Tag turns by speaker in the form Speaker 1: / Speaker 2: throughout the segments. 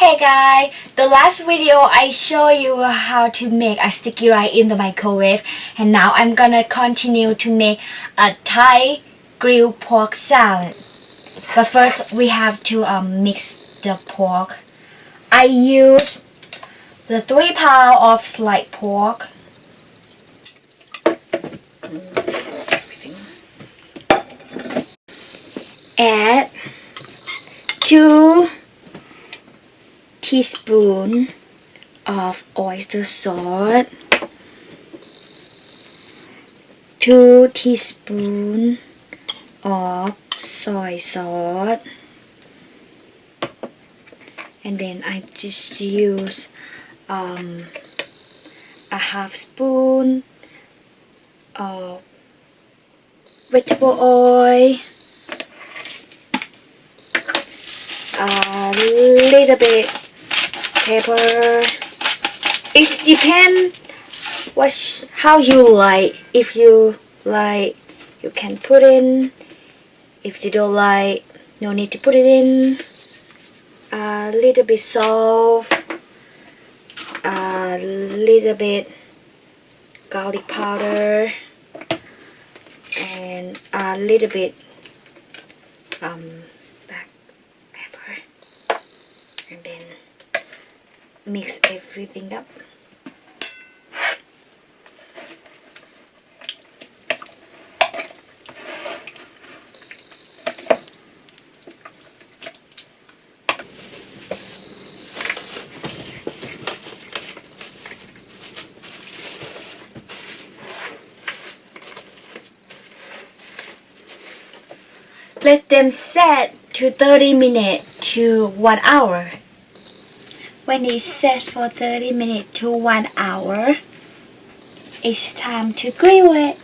Speaker 1: Hey guys, the last video I show you how to make a sticky rice in the microwave, and now I'm gonna continue to make a Thai grilled pork salad. But first we have to mix the pork. I use the 3 pounds of sliced pork. Add 2 teaspoons of oyster sauce, 2 teaspoons of soy sauce, and then I just use a half spoon of vegetable oil, a little bit pepper. It depends how you like. If you like, you can put in. If you don't like, no need to put it in. A little bit salt, a little bit garlic powder, and a little bit black pepper, and then mix everything up. Let them set to 30 minutes to 1 hour. When it's set for 30 minutes to 1 hour, it's time to grill it.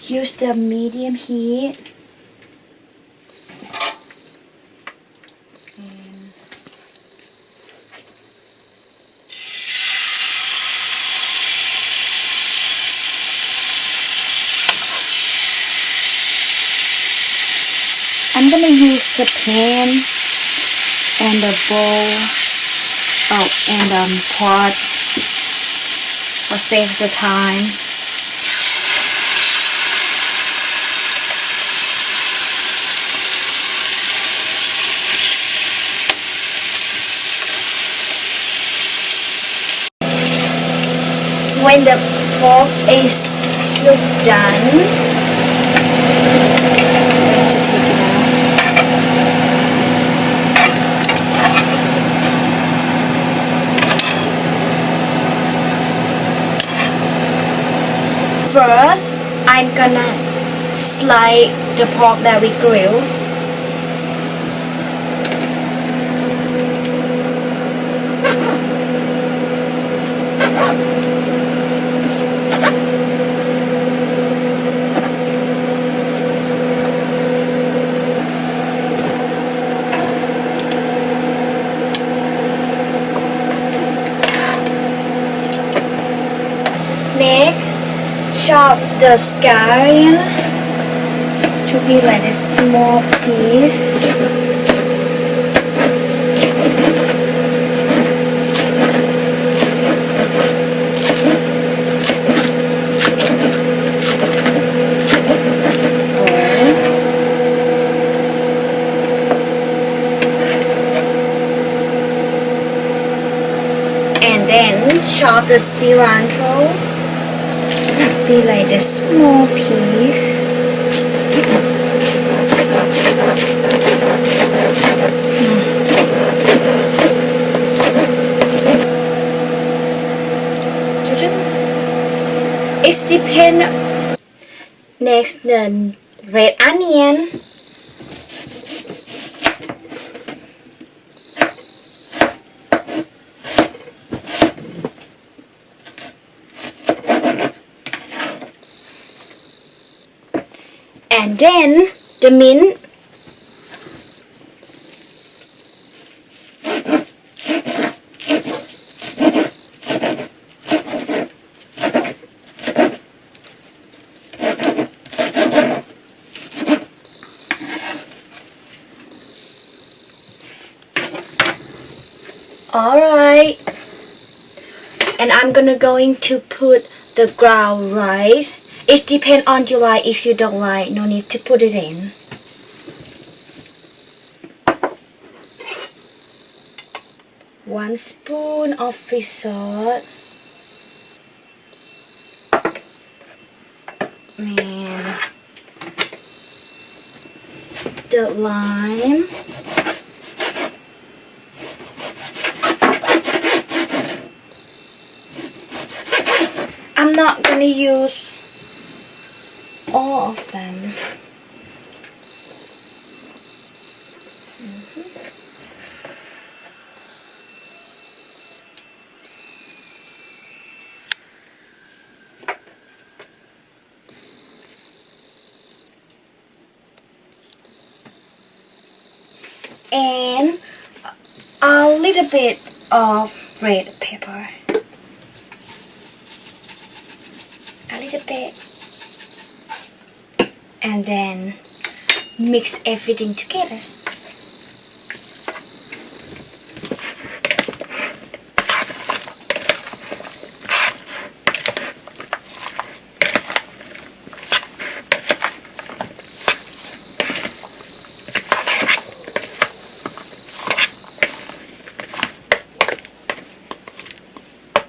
Speaker 1: Use the medium heat. I'm gonna use the pan and the bowl, and pot for save the time. When the pork is done, first, I'm gonna slice the pork that we grill. Next, chop the scallion to be like a small piece. And then chop the cilantro. Be like a small piece. It depends. Next, the red onion. And then the mint. plate. And I'm gonna going to put the ground rice. It depends on you like. If you don't like, no need to put it in. One spoon of fish salt. And the lime. I'm not gonna use all of them. And a little bit of red pepper. A little bit. And then mix everything together.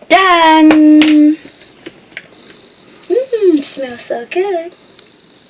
Speaker 1: Done! Smells so good.